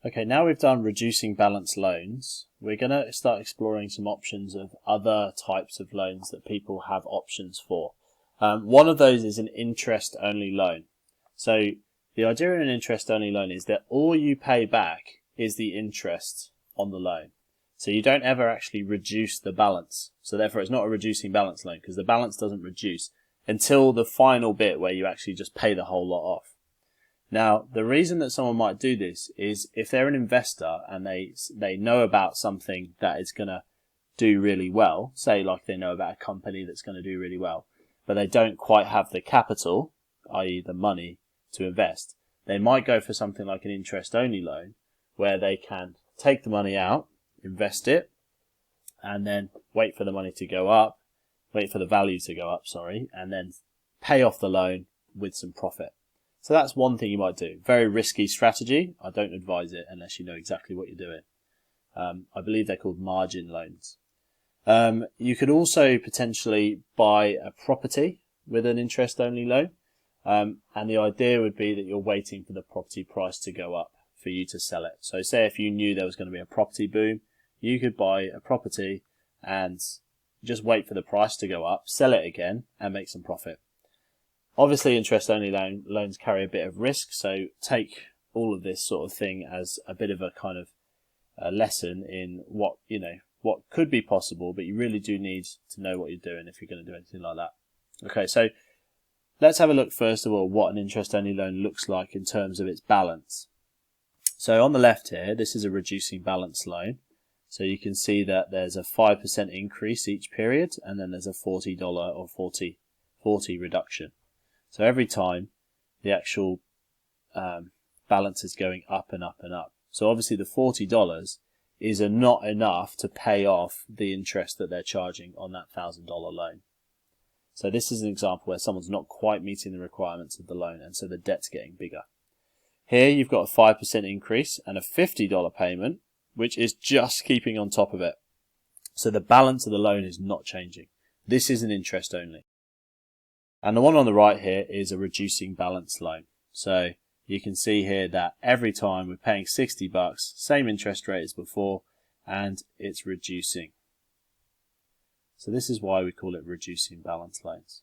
Okay, now we've done reducing balance loans, we're going to start exploring some options of other types of loans that people have options for. One of those is an interest-only loan. So the idea of an interest-only loan is that all you pay back is the interest on the loan. So you don't ever actually reduce the balance. So therefore it's not a reducing balance loan because the balance doesn't reduce until the final bit where you actually just pay the whole lot off. Now, the reason that someone might do this is if they're an investor and they know about something that is going to do really well, say like they know about a company that's going to do really well, but they don't quite have the capital, i.e. the money, to invest, they might go for something like an interest-only loan where they can take the money out, invest it, and then wait for the money to go up, wait for the value to go up, and then pay off the loan with some profit. So that's one thing you might do. Very risky strategy. I don't advise it unless you know exactly what you're doing. I believe they're called margin loans. You could also potentially buy a property with an interest-only loan. And the idea would be that you're waiting for the property price to go up for you to sell it. So say if you knew there was going to be a property boom, you could buy a property and just wait for the price to go up, sell it again, and make some profit. Obviously, interest-only loans carry a bit of risk, so take all of this sort of thing as a bit of a kind of a lesson in what could be possible, but you really do need to know what you're doing if you're going to do anything like that. Okay, so let's have a look first of all what an interest-only loan looks like in terms of its balance. So on the left here, this is a reducing balance loan. So you can see that there's a 5% increase each period, and then there's a $40 or 40 reduction. So every time the actual balance is going up and up and up. So obviously the $40 is not enough to pay off the interest that they're charging on that $1,000 loan. So this is an example where someone's not quite meeting the requirements of the loan, and so the debt's getting bigger. Here you've got a 5% increase and a $50 payment, which is just keeping on top of it. So the balance of the loan is not changing. This is an interest only. And the one on the right here is a reducing balance loan. So you can see here that every time we're paying $60, same interest rate as before, and it's reducing. So this is why we call it reducing balance loans.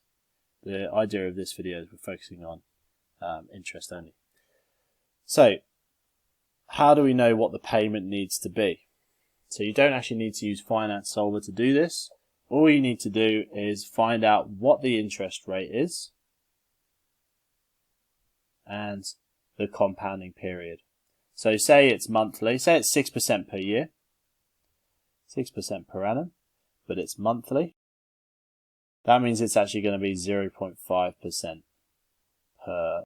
The idea of this video is we're focusing on interest only. So how do we know what the payment needs to be? So you don't actually need to use Finance Solver to do this. All you need to do is find out what the interest rate is and the compounding period. So say it's monthly, say it's 6% per year, 6% per annum, but it's monthly. That means it's actually going to be 0.5% per.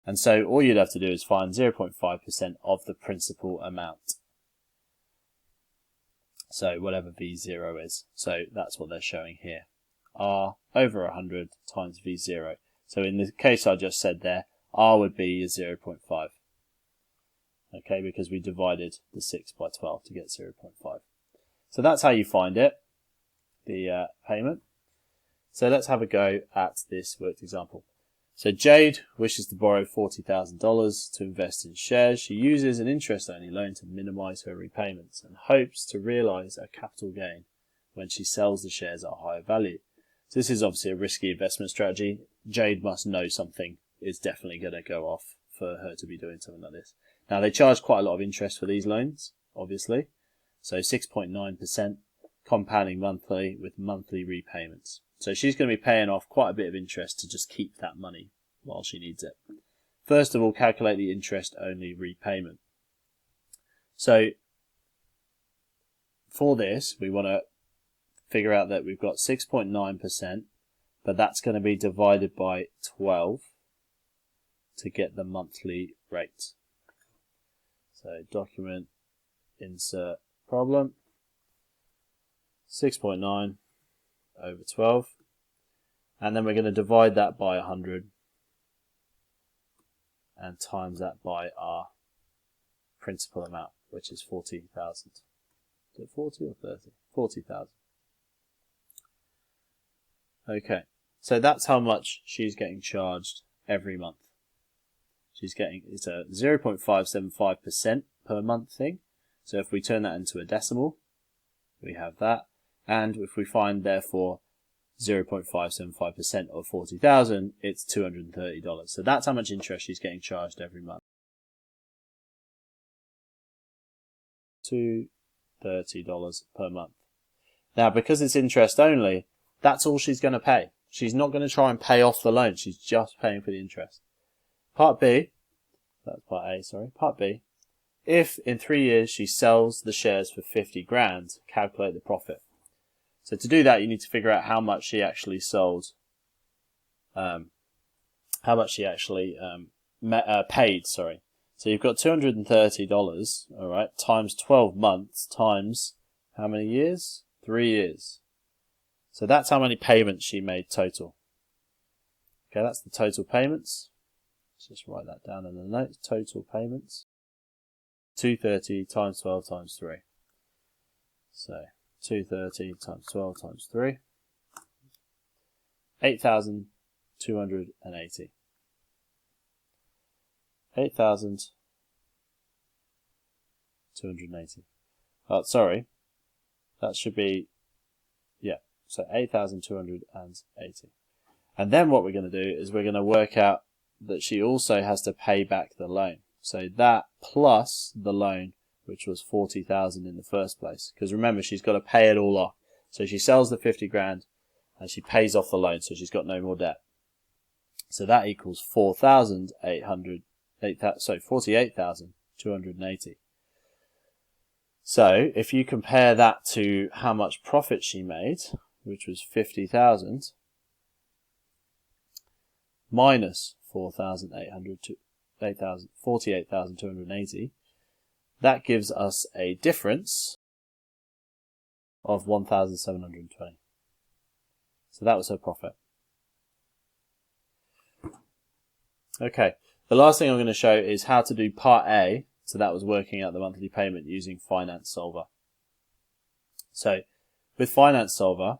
And so all you'd have to do is find 0.5% of the principal amount. So whatever V0 is. So that's what they're showing here. R over 100 times V0. So in the case I just said there, R would be 0.5. Okay, because we divided the 6 by 12 to get 0.5. So that's how you find it, the payment. So let's have a go at this worked example. So Jade wishes to borrow $40,000 to invest in shares. She uses an interest-only loan to minimize her repayments and hopes to realize a capital gain when she sells the shares at a higher value. So this is obviously a risky investment strategy. Jade must know something is definitely going to go off for her to be doing something like this. Now they charge quite a lot of interest for these loans, obviously. So 6.9% compounding monthly with monthly repayments. So she's going to be paying off quite a bit of interest to just keep that money while she needs it. First of all, calculate the interest-only repayment. So for this, we want to figure out that we've got 6.9%, but that's going to be divided by 12 to get the monthly rate. So document, insert problem, 6.9 over 12, and then we're going to divide that by 100 and times that by our principal amount, which is 40,000. Is it 40 or 30? 40,000. Okay, so that's how much she's getting charged every month. it's a 0.575% per month thing. So if we turn that into a decimal, we have that. And if we find, therefore, 0.575% of 40,000, it's $230. So that's how much interest she's getting charged every month. $230 per month. Now, because it's interest only, that's all she's going to pay. She's not going to try and pay off the loan. She's just paying for the interest. Part B, that's part A, sorry. Part B, if in 3 years she sells the shares for 50 grand, calculate the profit. So to do that, you need to figure out how much she actually sold, paid, sorry. So you've got $230, all right, times 12 months, times how many years? 3 years. So that's how many payments she made total. Okay, that's the total payments. Let's just write that down in the notes. Total payments. 230 times 12 times 3. So 230 times 12 times 3. 8,280. 8,280. Oh, sorry. That should be, yeah, so 8,280. And then what we're going to do is we're going to work out that she also has to pay back the loan. So that plus the loan, which was 40,000 in the first place. Because remember, she's got to pay it all off. So she sells the 50 grand and she pays off the loan, so she's got no more debt. So that equals 48,280. So if you compare that to how much profit she made, which was 50,000, minus 48,280, that gives us a difference of 1,720. So that was her profit. Okay, the last thing I'm going to show is how to do part A. So that was working out the monthly payment using Finance Solver. So with Finance Solver,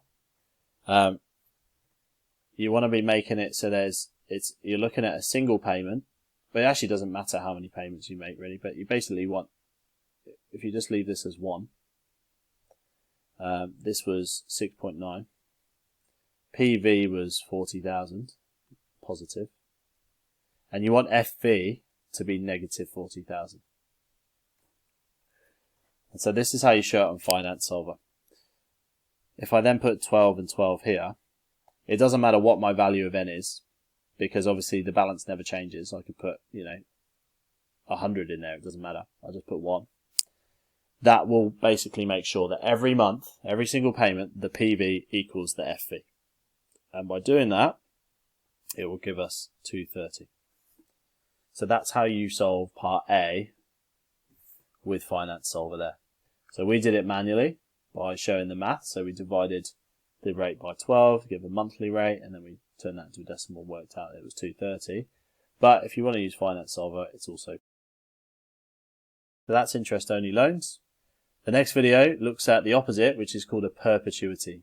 you want to be making it so you're looking at a single payment, but it actually doesn't matter how many payments you make really, but you basically want, if you just leave this as 1, this was 6.9, PV was 40,000, positive, and you want FV to be negative 40,000. And so this is how you show it on Finance Solver. If I then put 12 and 12 here, it doesn't matter what my value of n is, because obviously the balance never changes. I could put, 100 in there, it doesn't matter. I'll just put 1. That will basically make sure that every month, every single payment, the PV equals the FV. And by doing that, it will give us 230. So that's how you solve part A with Finance Solver there. So we did it manually by showing the math. So we divided the rate by 12, give a monthly rate, and then we turned that into a decimal, worked out it was 230. But if you want to use Finance Solver, it's also. So that's interest-only loans. The next video looks at the opposite, which is called a perpetuity.